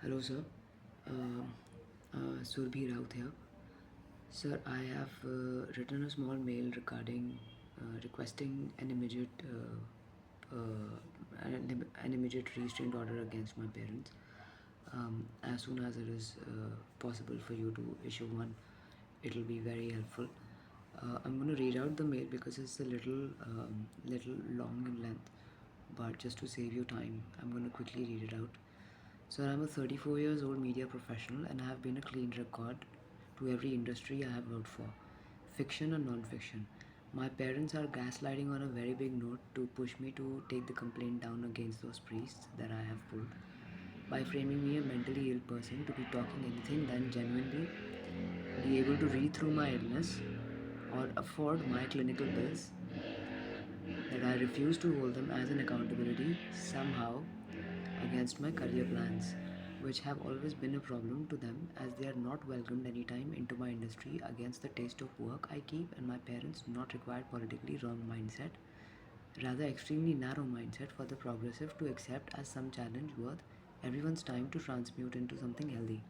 Hello, sir. Um Surbhi Raut here. Sir, I have written a small mail regarding requesting an immediate restraint order against my parents. As soon as it is possible for you to issue one, it will be very helpful. I'm going to read out the mail because it's a little long in length, but just to save you time, I'm going to quickly read it out. So I'm a 34 years old media professional and I have been a clean record to every industry I have worked for, fiction and non-fiction. My parents are gaslighting on a very big note to push me to take the complaint down against those priests that I have pulled by framing me a mentally ill person to be talking anything than genuinely be able to read through my illness or afford my clinical bills, that I refuse to hold them as an accountability somehow against my career plans, which have always been a problem to them as they are not welcomed anytime into my industry against the taste of work I keep and my parents' not required politically wrong mindset, rather extremely narrow mindset for the progressive to accept as some challenge worth everyone's time to transmute into something healthy.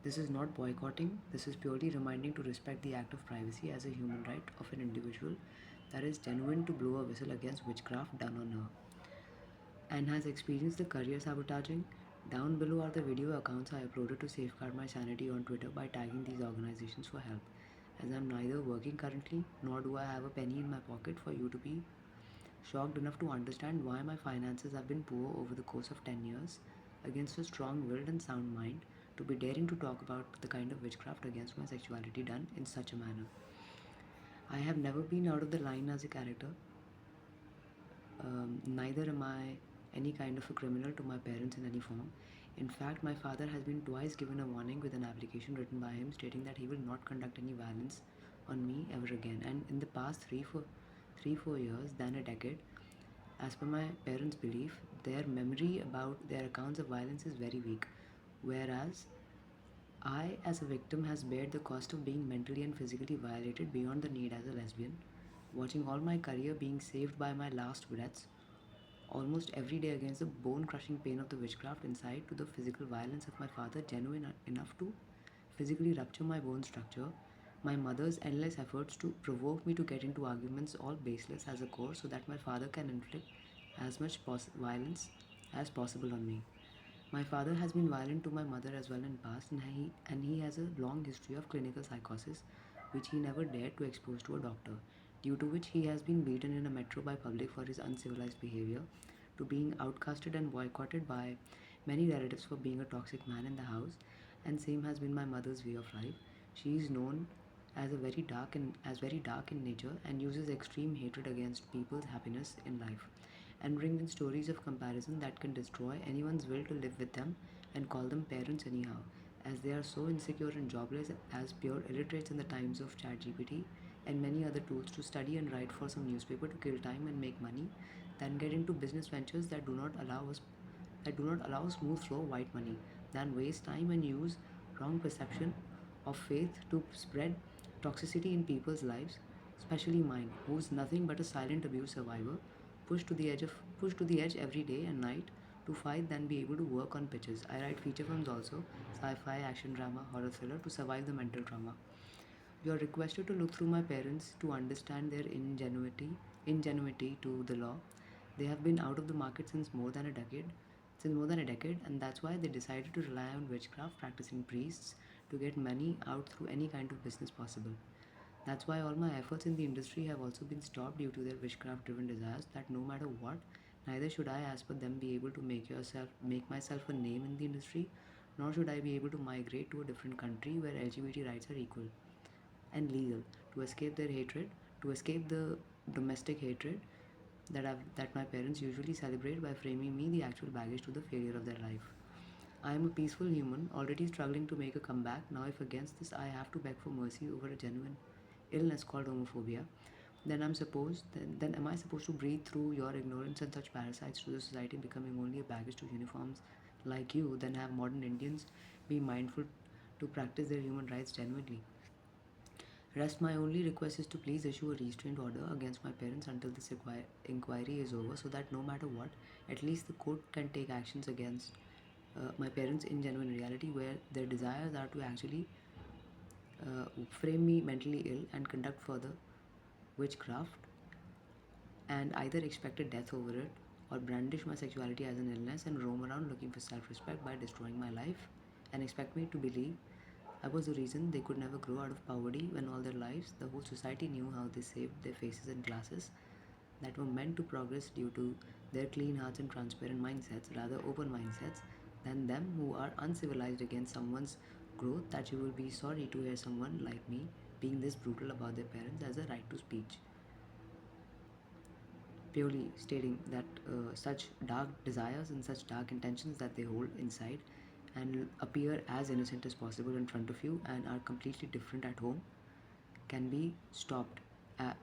This is not boycotting, this is purely reminding to respect the act of privacy as a human right of an individual that is genuine to blow a whistle against witchcraft done on her and has experienced the career sabotaging. Down below are the video accounts I uploaded to safeguard my sanity on Twitter by tagging these organizations for help. As I'm neither working currently nor do I have a penny in my pocket for you to be shocked enough to understand why my finances have been poor over the course of 10 years, against a strong willed and sound mind, to be daring to talk about the kind of witchcraft against my sexuality done in such a manner. I have never been out of the line as a character. Neither am I any kind of a criminal to my parents in any form. In fact, my father has been twice given a warning with an application written by him stating that he will not conduct any violence on me ever again. And in the past 4 years, than a decade, as per my parents' belief, their memory about their accounts of violence is very weak. Whereas I, as a victim, has bared the cost of being mentally and physically violated beyond the need as a lesbian, watching all my career being saved by my last breaths almost every day against the bone crushing pain of the witchcraft inside to the physical violence of my father, genuine enough to physically rupture my bone structure, my mother's endless efforts to provoke me to get into arguments, all baseless as a core, so that my father can inflict as much violence as possible on me. My father has been violent to my mother as well in past, and he has a long history of clinical psychosis, which he never dared to expose to a doctor, due to which he has been beaten in a metro by public for his uncivilized behavior, to being outcasted and boycotted by many relatives for being a toxic man in the house, and same has been my mother's way of life. She is known as very dark in nature and uses extreme hatred against people's happiness in life and bring in stories of comparison that can destroy anyone's will to live with them and call them parents anyhow, as they are so insecure and jobless as pure illiterates in the times of ChatGPT and many other tools to study and write for some newspaper to kill time and make money, then get into business ventures that do not allow smooth flow of white money, than waste time and use wrong perception of faith to spread toxicity in people's lives, especially mine, who's nothing but a silent abuse survivor, pushed to the edge every day and night to fight than be able to work on pitches. I write feature films also, sci-fi, action drama, horror thriller to survive the mental trauma. You are requested to look through my parents to understand their ingenuity to the law. They have been out of the market since more than a decade, and that's why they decided to rely on witchcraft practicing priests to get money out through any kind of business possible. That's why all my efforts in the industry have also been stopped due to their witchcraft driven desires that no matter what, neither should I, as per them, be able to make myself a name in the industry, nor should I be able to migrate to a different country where LGBT rights are equal and legal to escape their hatred, to escape the domestic hatred that my parents usually celebrate by framing me the actual baggage to the failure of their life. I am a peaceful human, already struggling to make a comeback. Now, if against this I have to beg for mercy over a genuine illness called homophobia, then am I supposed to breathe through your ignorance and such parasites to the society, becoming only a baggage to uniforms like you, then have modern Indians be mindful to practice their human rights genuinely? Rest, my only request is to please issue a restraint order against my parents until this inquiry is over, so that no matter what, at least the court can take actions against my parents in genuine reality, where their desires are to actually frame me mentally ill and conduct further witchcraft, and either expected death over it or brandish my sexuality as an illness and roam around looking for self-respect by destroying my life, and expect me to believe I was the reason they could never grow out of poverty, when all their lives the whole society knew how they saved their faces and glasses that were meant to progress due to their clean hearts and transparent mindsets, rather open mindsets, than them who are uncivilized against someone's growth, that you will be sorry to hear someone like me being this brutal about their parents as a right to speech, purely stating that such dark desires and such dark intentions that they hold inside and appear as innocent as possible in front of you and are completely different at home can be stopped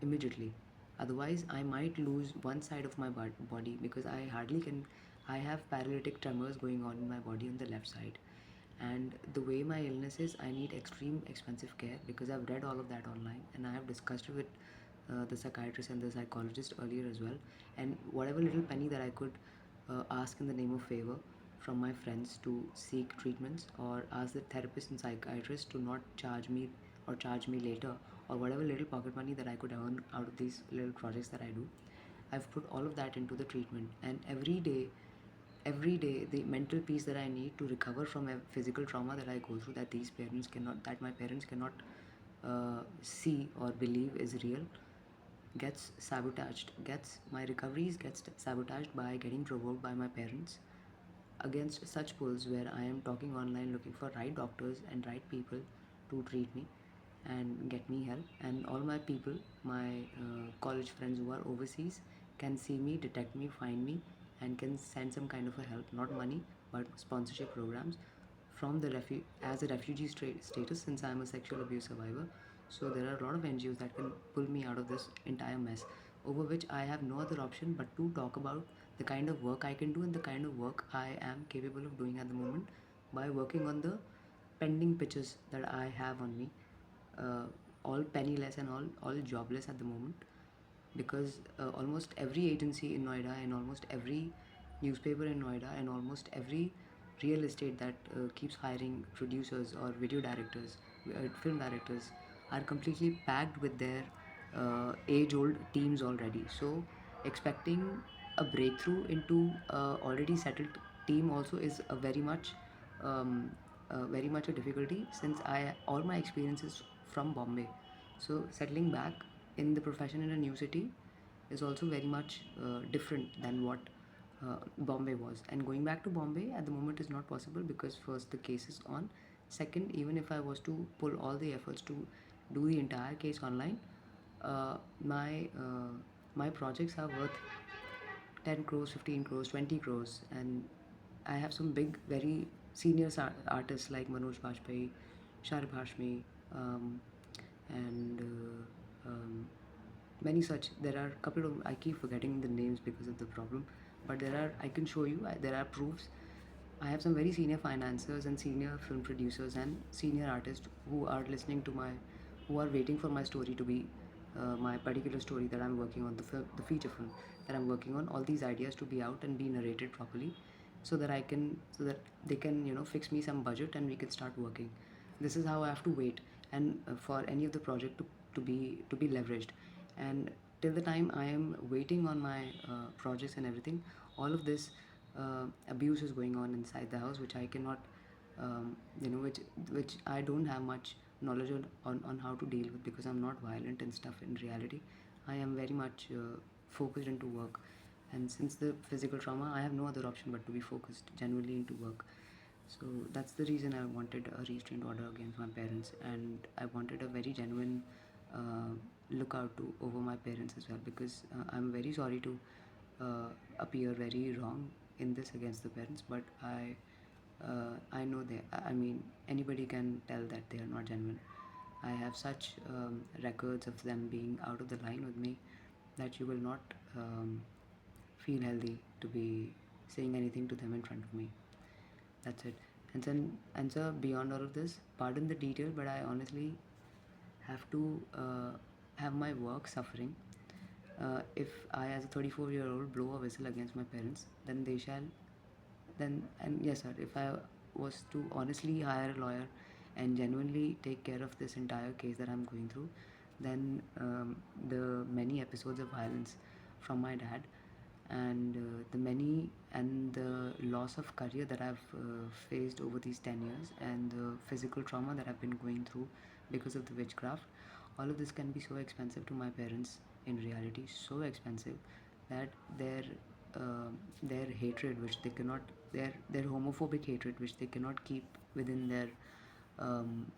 immediately. Otherwise, I might lose one side of my body, because I hardly can. I have paralytic tremors going on in my body on the left side. And the way my illness is, I need extreme expensive care, because I've read all of that online and I have discussed it with the psychiatrist and the psychologist earlier as well. And whatever little penny that I could ask in the name of favor from my friends to seek treatments, or ask the therapist and psychiatrist to not charge me or charge me later, or whatever little pocket money that I could earn out of these little projects that I do, I've put all of that into the treatment. And every day the mental peace that I need to recover from a physical trauma that I go through, that my parents cannot see or believe is real, gets sabotaged. Gets my recoveries gets sabotaged by getting provoked by my parents against such pulls, where I am talking online looking for right doctors and right people to treat me and get me help. And all my people, my college friends who are overseas, can see me, detect me, find me, and can send some kind of a help, not money, but sponsorship programs from the as a refugee status, since I am a sexual abuse survivor. So there are a lot of NGOs that can pull me out of this entire mess, over which I have no other option but to talk about the kind of work I can do and the kind of work I am capable of doing at the moment, by working on the pending pitches that I have on me, uh, all penniless and all jobless at the moment, because almost every agency in Noida and almost every newspaper in Noida and almost every real estate that keeps hiring producers or video directors, film directors, are completely packed with their age-old teams already. So expecting a breakthrough into already settled team also is a very much a difficulty, since I all my experiences from Bombay. So settling back in the profession in a new city is also very much different than what Bombay was. And going back to Bombay at the moment is not possible, because first the case is on. Second, even if I was to pull all the efforts to do the entire case online, uh, my uh, my projects are worth 10 crores, 15 crores, 20 crores. And I have some big, very senior artists like Manoj Bajpayee, Sharif Hashmi, um, and many such. There are a couple of, I keep forgetting the names because of the problem, but there are, I can show you, there are proofs. I have some very senior financiers and senior film producers and senior artists who are listening to my, who are waiting for my story to be, my particular story that I'm working on, the feature film that I'm working on, all these ideas to be out and be narrated properly, so that they can, fix me some budget and we can start working. This is how I have to wait, and for any of the project to be leveraged. And till the time I am waiting on my projects and everything, all of this abuse is going on inside the house, which I cannot, which I don't have much knowledge on how to deal with, because I'm not violent and stuff in reality. I am very much focused into work, and since the physical trauma, I have no other option but to be focused genuinely into work. So that's the reason I wanted a restraint order against my parents, and I wanted a very genuine uh, lookout to over my parents as well, because I'm very sorry to appear very wrong in this against the parents, but I know they. I mean, anybody can tell that they are not genuine. I have such records of them being out of the line with me that you will not feel healthy to be saying anything to them in front of me. That's it. And sir, beyond all of this, pardon the detail, but I honestly have to have my work suffering. If I, as a 34-year-old, blow a whistle against my parents, then they shall then, and yes sir, if I was to honestly hire a lawyer and genuinely take care of this entire case that I'm going through, then the many episodes of violence from my dad and the many and the loss of career that I've faced over these 10 years and the physical trauma that I've been going through because of the witchcraft, all of this can be so expensive to my parents, in reality so expensive that uh, their hatred which they cannot, their homophobic hatred which they cannot keep within their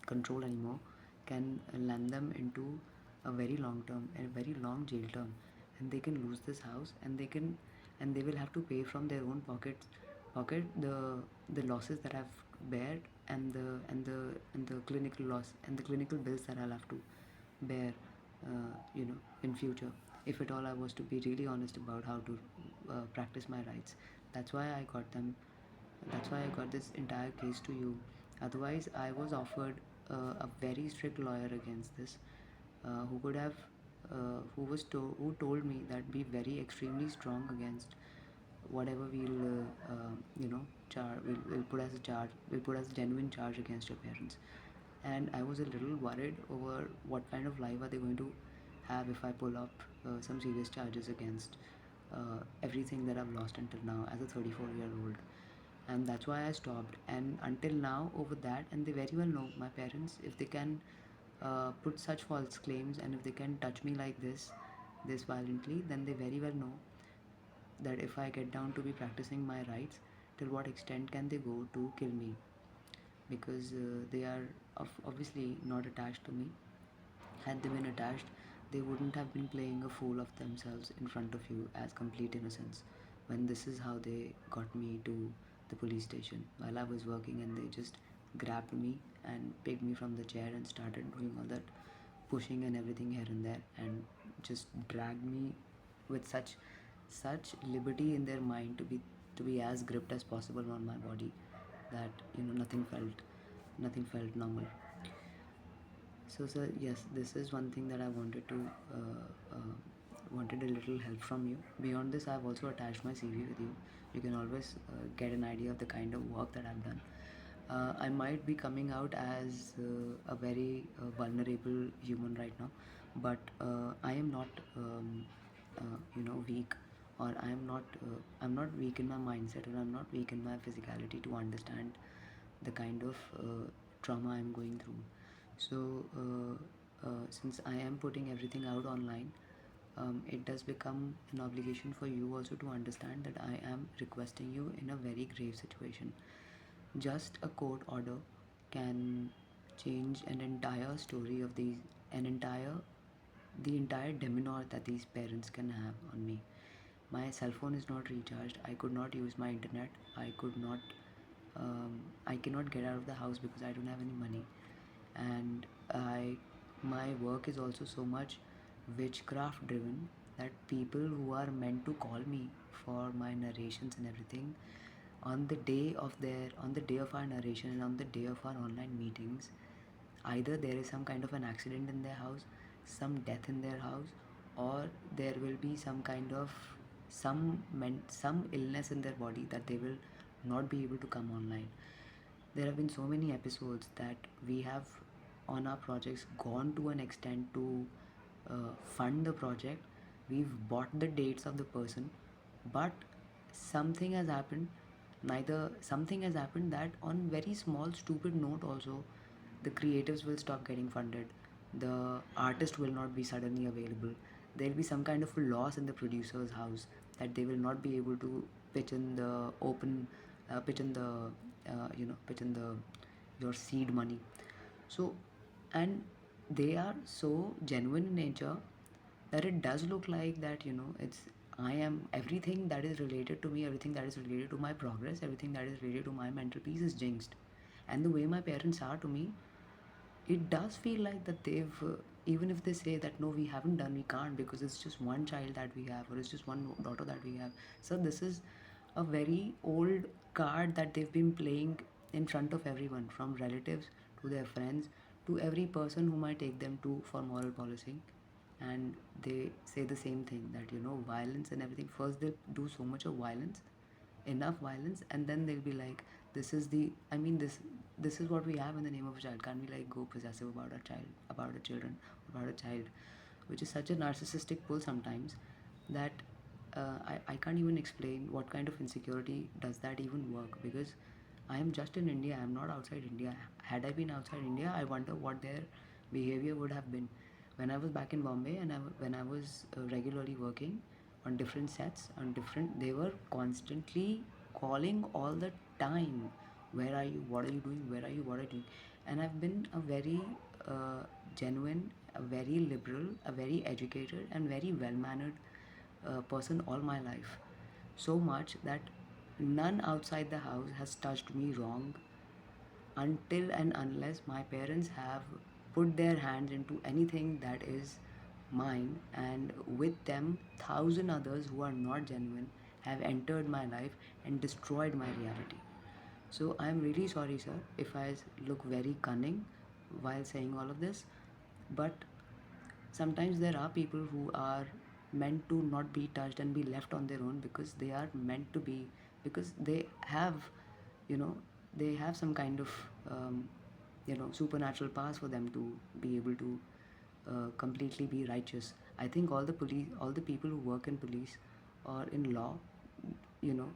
control anymore, can land them into a very long term and a very long jail term, and they can lose this house, and they will have to pay from their own pocket the losses that I've bared, and the clinical loss and the clinical bills that I'll have to bear, in future, if at all I was to be really honest about how to practice my rights. That's why I got them. That's why I got this entire case to you. Otherwise, I was offered a very strict lawyer against this, who could have, who told me that be very extremely strong against whatever we'll put as a charge, we'll put as a genuine charge against your parents. And I was a little worried over what kind of life are they going to have if I pull up some serious charges against everything that I've lost until now as a 34-year-old. And that's why I stopped. And until now, over that, and they very well know, my parents, if they can put such false claims and if they can touch me like this violently, then they very well know that if I get down to be practicing my rights, till what extent can they go to kill me? Because they are obviously not attached to me. Had they been attached, they wouldn't have been playing a fool of themselves in front of you as complete innocents, when this is how they got me to the police station while I was working, and they just grabbed me and picked me from the chair and started doing all that pushing and everything here and there, and just dragged me with such liberty in their mind to be as gripped as possible on my body, that nothing felt normal. So, sir, yes, this is one thing that I wanted to wanted a little help from you. Beyond this, I've also attached my CV with you. You can always get an idea of the kind of work that I've done. I might be coming out as a very vulnerable human right now, but I am not, weak, or I'm not weak in my mindset, or I'm not weak in my physicality to understand the kind of trauma I'm going through. So, since I am putting everything out online, it does become an obligation for you also to understand that I am requesting you in a very grave situation. Just a court order can change an entire story of the entire demeanor that these parents can have on me. My cell phone is not recharged. I could not use my internet. I cannot get out of the house because I don't have any money, and my work is also so much witchcraft driven that people who are meant to call me for my narrations and everything, on the day of our narration and on the day of our online meetings, either there is some kind of an accident in their house, some death in their house, or there will be some kind of some illness in their body that they will not be able to come online. There have been so many episodes that we have on our projects gone to an extent to fund the project. We've bought the dates of the person, but something has happened. Neither something has happened that on very small stupid note also, the creatives will stop getting funded. The artist will not be suddenly available. There'll be some kind of a loss in the producer's house that they will not be able to pitch in the open, pitch in the, pitch in the your seed money. So, and they are so genuine in nature that it does look like that, it's I am everything that is related to me, everything that is related to my progress, everything that is related to my mental peace is jinxed. And the way my parents are to me, it does feel like that they've even if they say that no, we haven't done, we can't, because it's just one child that we have, or it's just one daughter that we have. So this is a very old card that they've been playing in front of everyone, from relatives to their friends to every person whom I take them to for moral policing. And they say the same thing, that violence and everything, first they do so much of violence enough violence, and then they'll be like, this is the I mean this is what we have in the name of a child. Can't we like go possessive about a child, about a children, about a child, which is such a narcissistic pull sometimes that I can't even explain what kind of insecurity does that even work, because I am just in India, I am not outside India. Had I been outside India, I wonder what their behavior would have been. When I was back in Bombay and when I was regularly working on different sets, on different, they were constantly calling all the time. Where are you? What are you doing? Where are you? What are you doing? And I've been a very genuine, a very liberal, a very educated, and very well mannered person all my life. So much that none outside the house has touched me wrong until and unless my parents have put their hands into anything that is mine, and with them thousand others who are not genuine have entered my life and destroyed my reality. So I'm really sorry, sir, if I look very cunning while saying all of this, but sometimes there are people who are meant to not be touched and be left on their own, because they are meant to be, because they have, you know, they have some kind of supernatural powers for them to be able to completely be righteous. I think all the police, all the people who work in police or in law, you know,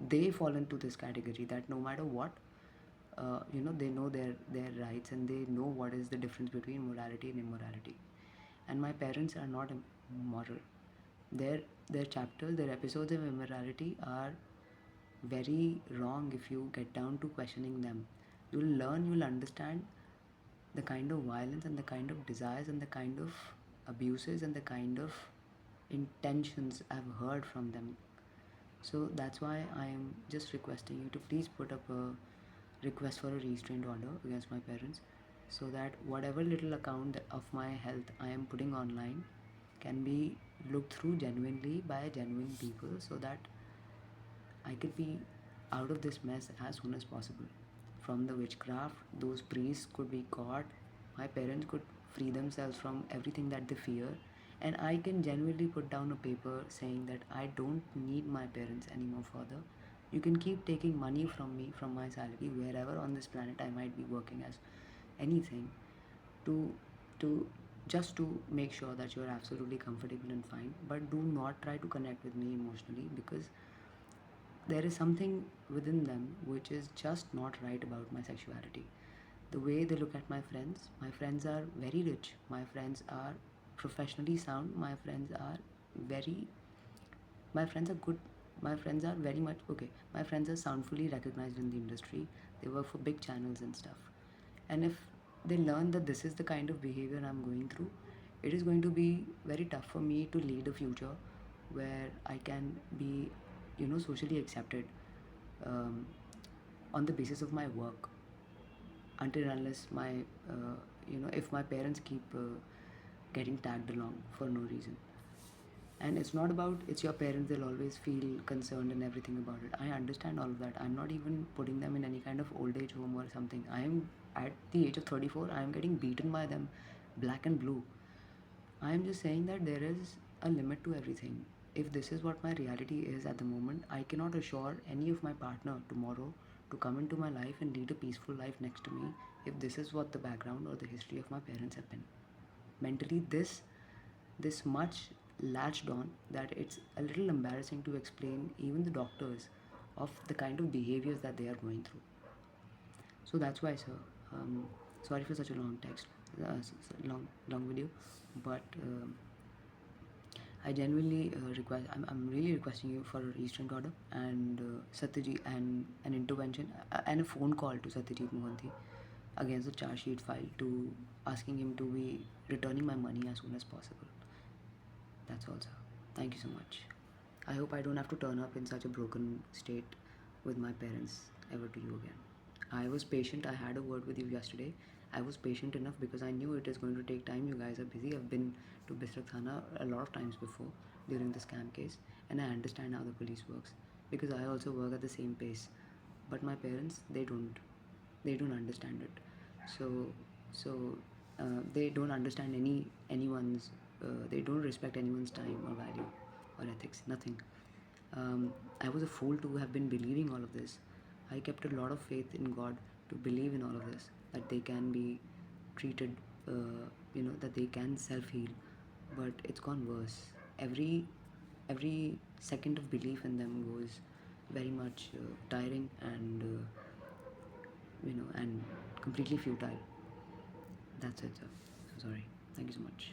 they fall into this category, that no matter what, they know their rights, and they know what is the difference between morality and immorality. And my parents are not immoral. Their chapters, their episodes of immorality are very wrong if you get down to questioning them. You'll learn, you'll understand the kind of violence and the kind of desires and the kind of abuses and the kind of intentions I've heard from them. So that's why I am just requesting you to please put up a request for a restraint order against my parents, so that whatever little account of my health I am putting online can be looked through genuinely by genuine people, so that I could be out of this mess as soon as possible. From the witchcraft, those priests could be caught, my parents could free themselves from everything that they fear, and I can genuinely put down a paper saying that I don't need my parents anymore further. You can keep taking money from me, from my salary, wherever on this planet I might be working as anything, to to just to make sure that you're absolutely comfortable and fine, but do not try to connect with me emotionally, because there is something within them which is just not right about my sexuality. The way they look at my friends are very rich, my friends are professionally sound, very my friends are good, my friends are very much okay, my friends are soundfully recognized in the industry, they work for big channels and stuff. And if they learn that this is the kind of behavior I'm going through, it is going to be very tough for me to lead a future where I can be, socially accepted, um, on the basis of my work, until and unless my, if my parents keep getting tagged along for no reason. And it's not about it's your parents, they'll always feel concerned and everything about it. I understand all of that. I'm not even putting them in any kind of old age home or something. I am at the age of 34, I am getting beaten by them black and blue. I am just saying that there is a limit to everything. If this is what my reality is at the moment, I cannot assure any of my partner tomorrow to come into my life and lead a peaceful life next to me if this is what the background or the history of my parents have been. Mentally, this much latched on that it's a little embarrassing to explain even the doctors of the kind of behaviors that they are going through. So that's why, sir. Sorry for such a long text, long video, but I genuinely request. I'm really requesting you for a restraint order and Satyajit, and an intervention and a phone call to Satyajit Mohanty against the charge sheet file, to asking him to be returning my money as soon as possible. That's all, sir. Thank you so much. I hope I don't have to turn up in such a broken state with my parents ever to you again. I was patient. I had a word with you yesterday. I was patient enough because I knew it is going to take time. You guys are busy. I've been to Bisrak Thana a lot of times before during the scam case, and I understand how the police works, because I also work at the same pace. But my parents, they don't understand it. So they don't understand anyone's. They don't respect anyone's time or value or ethics. Nothing. I was a fool to have been believing all of this. I kept a lot of faith in God to believe in all of this, that they can be treated, that they can self-heal, but it's gone worse. Every second of belief in them goes very much tiring and and completely futile. That's it, sir. So sorry. Thank you so much.